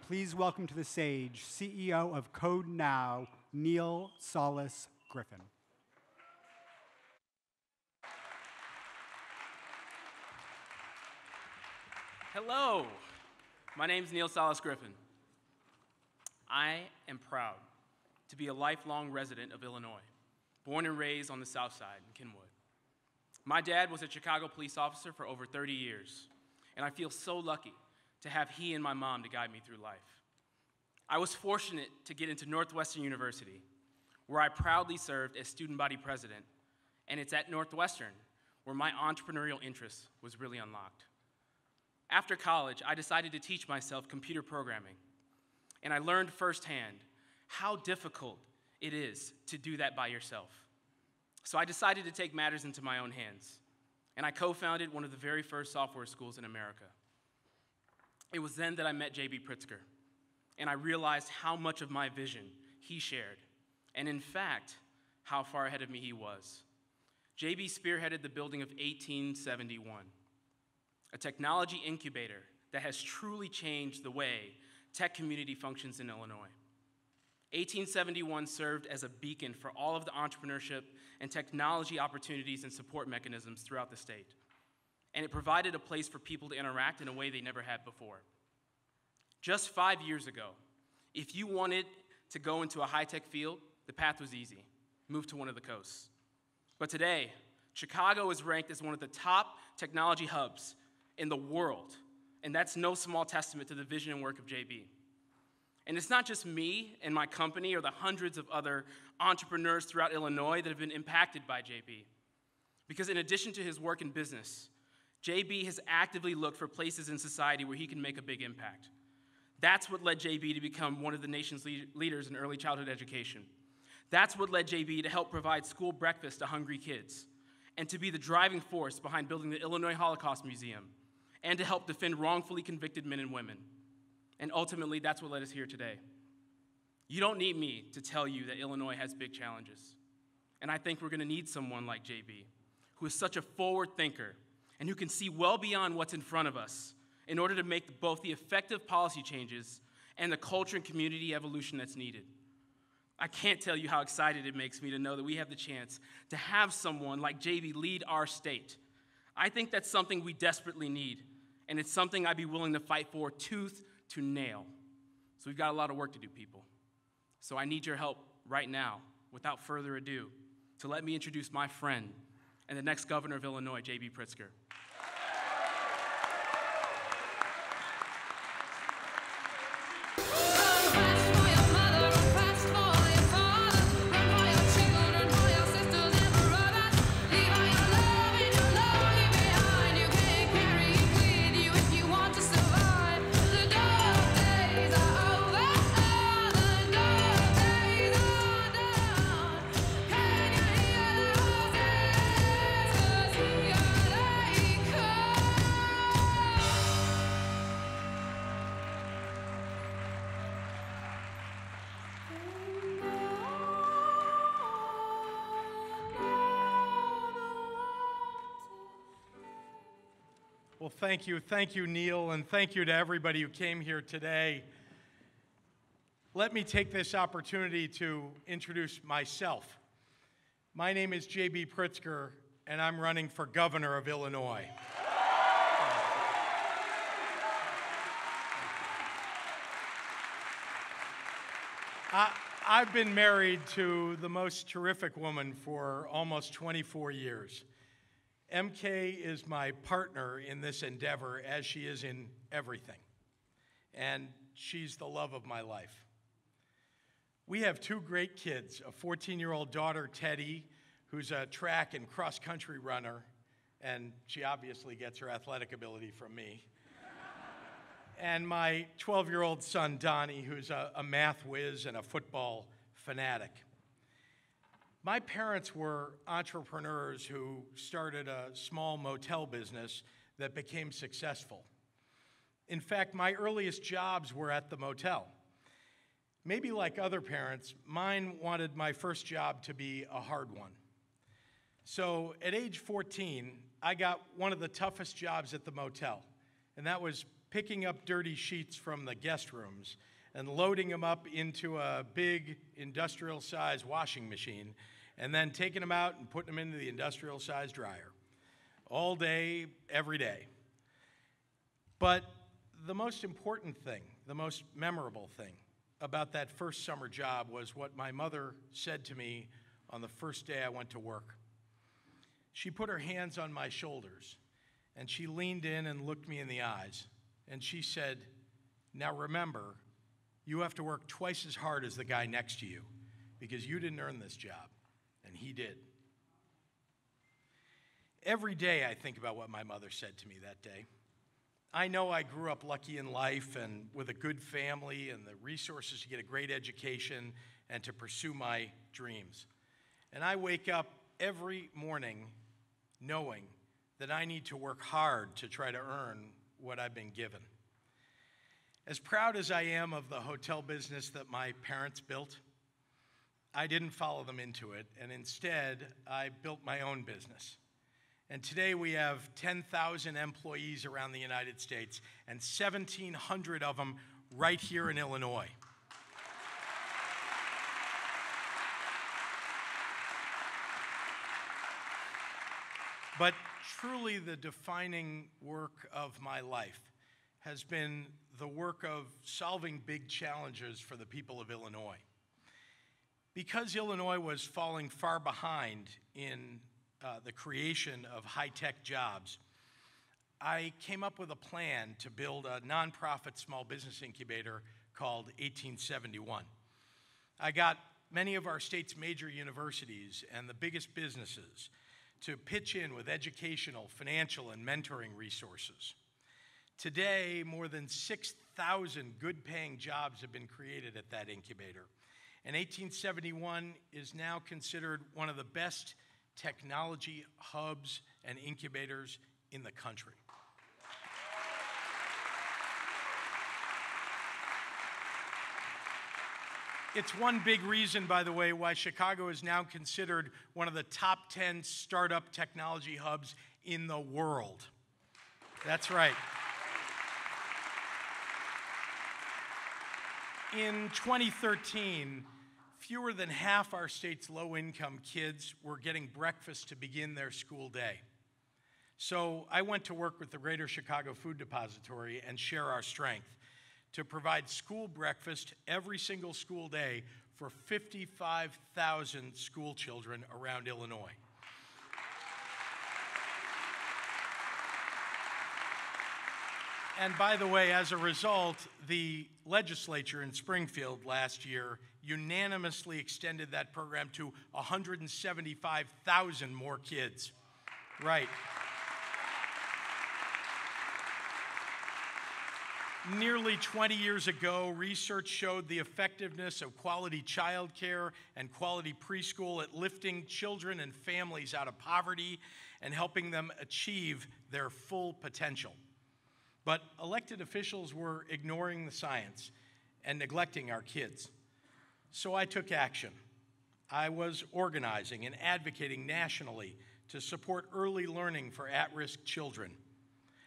Please welcome to the stage CEO of Code Now, Neil Solis Griffin. Hello, my name is Neil Solis Griffin. I am proud to be a lifelong resident of Illinois, born and raised on the South Side in Kenwood. My dad was a Chicago police officer for over 30 years, and I feel so lucky to have he and my mom to guide me through life. I was fortunate to get into Northwestern University, where I proudly served as student body president, and it's at Northwestern where my entrepreneurial interest was really unlocked. After college, I decided to teach myself computer programming, and I learned firsthand how difficult it is to do that by yourself. So I decided to take matters into my own hands, and I co-founded one of the very first software schools in America. It was then that I met J.B. Pritzker, and I realized how much of my vision he shared, and in fact, how far ahead of me he was. J.B. spearheaded the building of 1871, a technology incubator that has truly changed the way tech community functions in Illinois. 1871 served as a beacon for all of the entrepreneurship and technology opportunities and support mechanisms throughout the state. And it provided a place for people to interact in a way they never had before. Just 5 years ago, if you wanted to go into a high-tech field, the path was easy. Move to one of the coasts. But today, Chicago is ranked as one of the top technology hubs in the world, and that's no small testament to the vision and work of JB. And it's not just me and my company or the hundreds of other entrepreneurs throughout Illinois that have been impacted by JB. Because in addition to his work in business, JB has actively looked for places in society where he can make a big impact. That's what led JB to become one of the nation's leaders in early childhood education. That's what led JB to help provide school breakfast to hungry kids, and to be the driving force behind building the Illinois Holocaust Museum, and to help defend wrongfully convicted men and women. And ultimately, that's what led us here today. You don't need me to tell you that Illinois has big challenges. And I think we're gonna need someone like JB, who is such a forward thinker and who can see well beyond what's in front of us in order to make both the effective policy changes and the culture and community evolution that's needed. I can't tell you how excited it makes me to know that we have the chance to have someone like JB lead our state. I think that's something we desperately need, and it's something I'd be willing to fight for tooth to nail. So we've got a lot of work to do, people. So I need your help right now, without further ado, to let me introduce my friend and the next governor of Illinois, J.B. Pritzker. Well, thank you, Neil, and thank you to everybody who came here today. Let me take this opportunity to introduce myself. My name is J.B. Pritzker, and I'm running for governor of Illinois. I've been married to the most terrific woman for almost 24 years. MK is my partner in this endeavor, as she is in everything. And she's the love of my life. We have two great kids, a 14-year-old daughter, Teddy, who's a track and cross-country runner, and she obviously gets her athletic ability from me. And my 12-year-old son, Donnie, who's a math whiz and a football fanatic. My parents were entrepreneurs who started a small motel business that became successful. In fact, my earliest jobs were at the motel. Maybe like other parents, mine wanted my first job to be a hard one. So at age 14, I got one of the toughest jobs at the motel, and that was picking up dirty sheets from the guest rooms and loading them up into a big industrial-sized washing machine, and then taking them out and putting them into the industrial-sized dryer. All day, every day. But the most important thing, the most memorable thing about that first summer job was what my mother said to me on the first day I went to work. She put her hands on my shoulders, and she leaned in and looked me in the eyes, and she said, "Now remember, you have to work twice as hard as the guy next to you, because you didn't earn this job, and he did." Every day I think about what my mother said to me that day. I know I grew up lucky in life and with a good family and the resources to get a great education and to pursue my dreams. And I wake up every morning knowing that I need to work hard to try to earn what I've been given. As proud as I am of the hotel business that my parents built, I didn't follow them into it, and instead I built my own business. And today we have 10,000 employees around the United States and 1,700 of them right here in Illinois. But truly the defining work of my life has been the work of solving big challenges for the people of Illinois. Because Illinois was falling far behind in the creation of high-tech jobs, I came up with a plan to build a nonprofit small business incubator called 1871. I got many of our state's major universities and the biggest businesses to pitch in with educational, financial, and mentoring resources. Today, more than 6,000 good-paying jobs have been created at that incubator, and 1871 is now considered one of the best technology hubs and incubators in the country. It's one big reason, by the way, why Chicago is now considered one of the top 10 startup technology hubs in the world. That's right. In 2013, fewer than half our state's low-income kids were getting breakfast to begin their school day. So I went to work with the Greater Chicago Food Depository and Share Our Strength to provide school breakfast every single school day for 55,000 school children around Illinois. And by the way, as a result, the legislature in Springfield last year unanimously extended that program to 175,000 more kids. Right. Nearly 20 years ago, research showed the effectiveness of quality childcare and quality preschool at lifting children and families out of poverty and helping them achieve their full potential. But elected officials were ignoring the science and neglecting our kids. So I took action. I was organizing and advocating nationally to support early learning for at-risk children.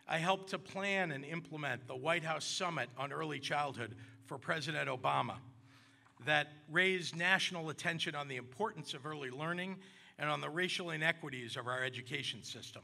I helped to plan and implement the White House Summit on Early Childhood for President Obama that raised national attention on the importance of early learning and on the racial inequities of our education system.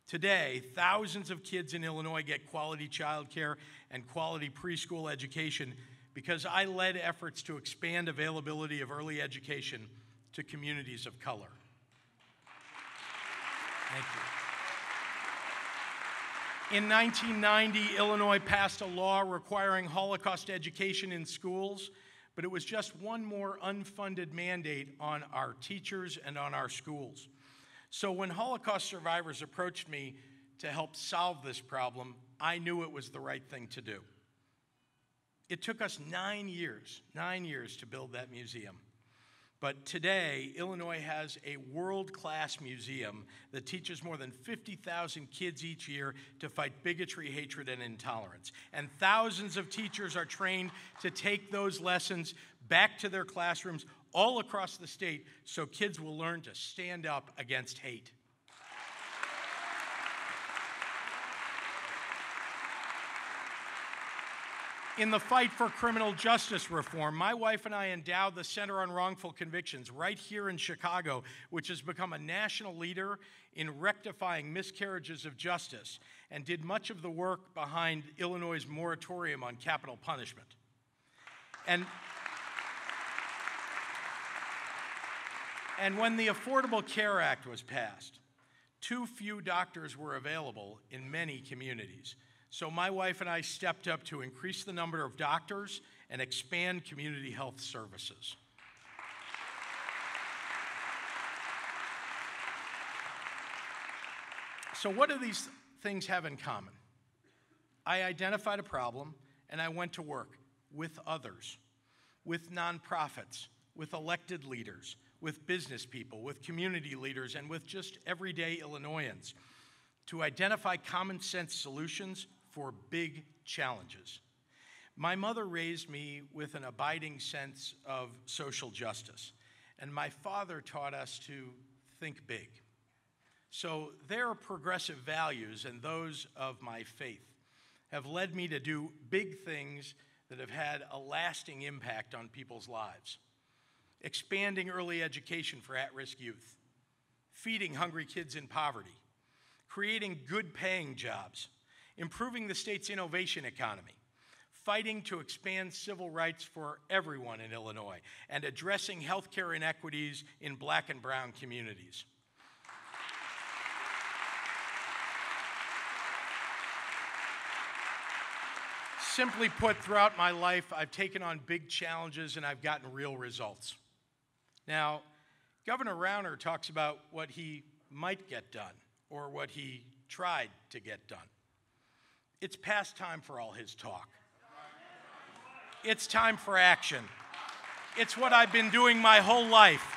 Today, thousands of kids in Illinois get quality childcare and quality preschool education because I led efforts to expand availability of early education to communities of color. Thank you. In 1990, Illinois passed a law requiring Holocaust education in schools, but it was just one more unfunded mandate on our teachers and on our schools. So when Holocaust survivors approached me to help solve this problem, I knew it was the right thing to do. It took us 9 years to build that museum. But today, Illinois has a world-class museum that teaches more than 50,000 kids each year to fight bigotry, hatred, and intolerance. And thousands of teachers are trained to take those lessons back to their classrooms all across the state so kids will learn to stand up against hate. In the fight for criminal justice reform, my wife and I endowed the Center on Wrongful Convictions right here in Chicago, which has become a national leader in rectifying miscarriages of justice and did much of the work behind Illinois' moratorium on capital punishment. And when the Affordable Care Act was passed, too few doctors were available in many communities. So my wife and I stepped up to increase the number of doctors and expand community health services. So what do these things have in common? I identified a problem and I went to work with others, with nonprofits, with elected leaders, with business people, with community leaders, and with just everyday Illinoisans to identify common sense solutions for big challenges. My mother raised me with an abiding sense of social justice, and my father taught us to think big. So their progressive values and those of my faith have led me to do big things that have had a lasting impact on people's lives. Expanding early education for at-risk youth, feeding hungry kids in poverty, creating good-paying jobs, improving the state's innovation economy, fighting to expand civil rights for everyone in Illinois, and addressing healthcare inequities in Black and brown communities. Simply put, throughout my life, I've taken on big challenges and I've gotten real results. Now, Governor Rauner talks about what he might get done or what he tried to get done. It's past time for all his talk. It's time for action. It's what I've been doing my whole life,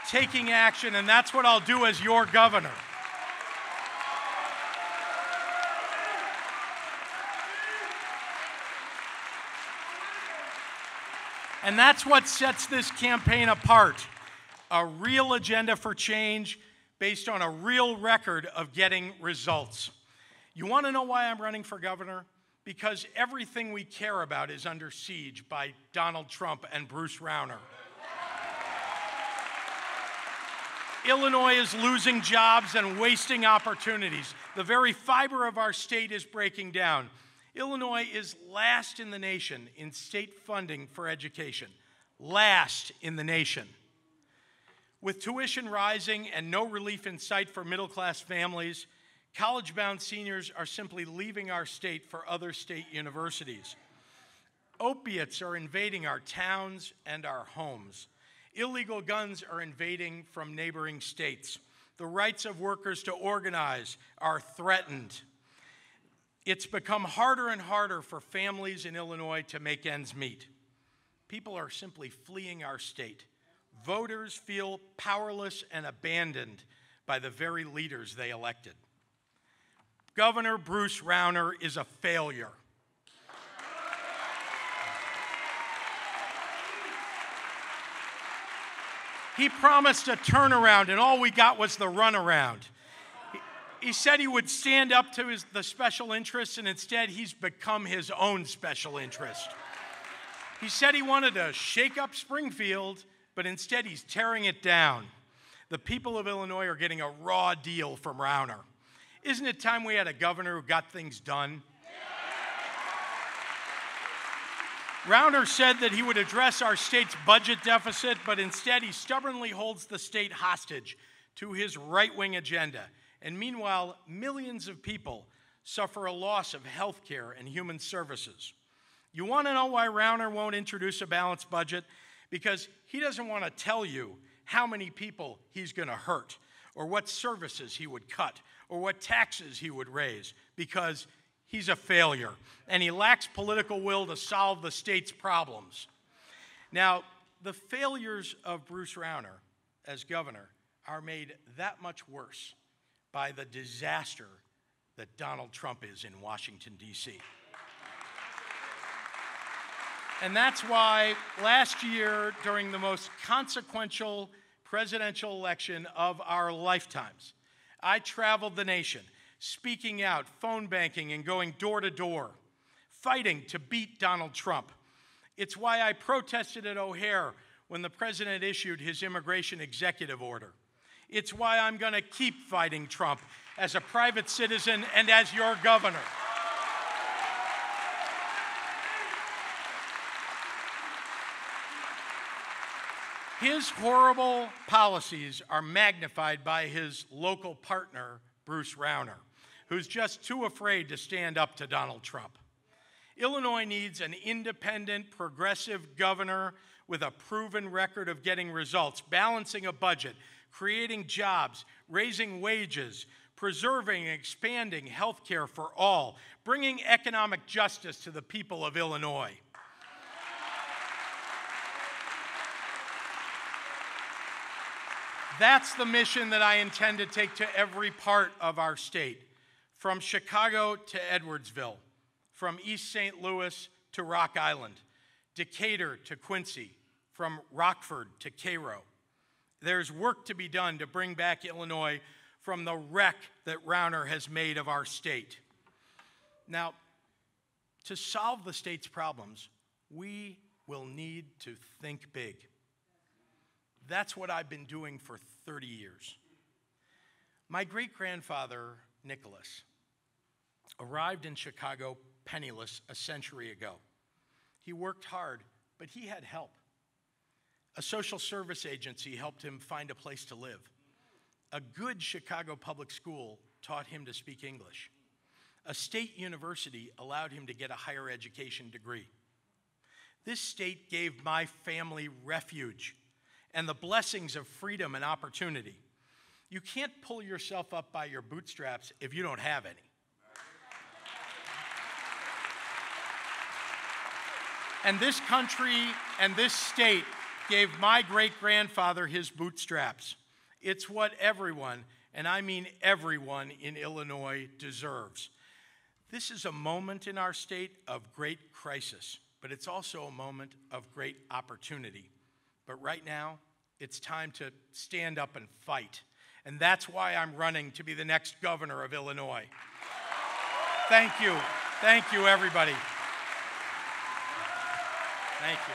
taking action, and that's what I'll do as your governor. And that's what sets this campaign apart, a real agenda for change based on a real record of getting results. You want to know why I'm running for governor? Because everything we care about is under siege by Donald Trump and Bruce Rauner. Illinois is losing jobs and wasting opportunities. The very fiber of our state is breaking down. Illinois is last in the nation in state funding for education. Last in the nation. With tuition rising and no relief in sight for middle-class families, college-bound seniors are simply leaving our state for other state universities. Opiates are invading our towns and our homes. Illegal guns are invading from neighboring states. The rights of workers to organize are threatened. It's become harder and harder for families in Illinois to make ends meet. People are simply fleeing our state. Voters feel powerless and abandoned by the very leaders they elected. Governor Bruce Rauner is a failure. He promised a turnaround, and all we got was the runaround. He said he would stand up to the special interests, and instead he's become his own special interest. He said he wanted to shake up Springfield, but instead he's tearing it down. The people of Illinois are getting a raw deal from Rauner. Isn't it time we had a governor who got things done? Rauner said that he would address our state's budget deficit, but instead he stubbornly holds the state hostage to his right-wing agenda. And meanwhile, millions of people suffer a loss of health care and human services. You want to know why Rauner won't introduce a balanced budget? Because he doesn't want to tell you how many people he's going to hurt, or what services he would cut, or what taxes he would raise, because he's a failure, and he lacks political will to solve the state's problems. Now, the failures of Bruce Rauner as governor are made that much worse by the disaster that Donald Trump is in Washington, D.C. And that's why last year, during the most consequential presidential election of our lifetimes, I traveled the nation, speaking out, phone banking, and going door to door, fighting to beat Donald Trump. It's why I protested at O'Hare when the president issued his immigration executive order. It's why I'm going to keep fighting Trump as a private citizen and as your governor. His horrible policies are magnified by his local partner, Bruce Rauner, who's just too afraid to stand up to Donald Trump. Illinois needs an independent, progressive governor with a proven record of getting results, balancing a budget, creating jobs, raising wages, preserving and expanding health care for all, bringing economic justice to the people of Illinois. That's the mission that I intend to take to every part of our state, from Chicago to Edwardsville, from East St. Louis to Rock Island, Decatur to Quincy, from Rockford to Cairo. There's work to be done to bring back Illinois from the wreck that Rauner has made of our state. Now, to solve the state's problems, we will need to think big. That's what I've been doing for 30 years. My great-grandfather, Nicholas, arrived in Chicago penniless a century ago. He worked hard, but he had help. A social service agency helped him find a place to live. A good Chicago public school taught him to speak English. A state university allowed him to get a higher education degree. This state gave my family refuge and the blessings of freedom and opportunity. You can't pull yourself up by your bootstraps if you don't have any. And this country and this state gave my great-grandfather his bootstraps. It's what everyone, and I mean everyone in Illinois, deserves. This is a moment in our state of great crisis, but it's also a moment of great opportunity. But right now, it's time to stand up and fight. And that's why I'm running to be the next governor of Illinois. Thank you. Thank you, everybody. Thank you.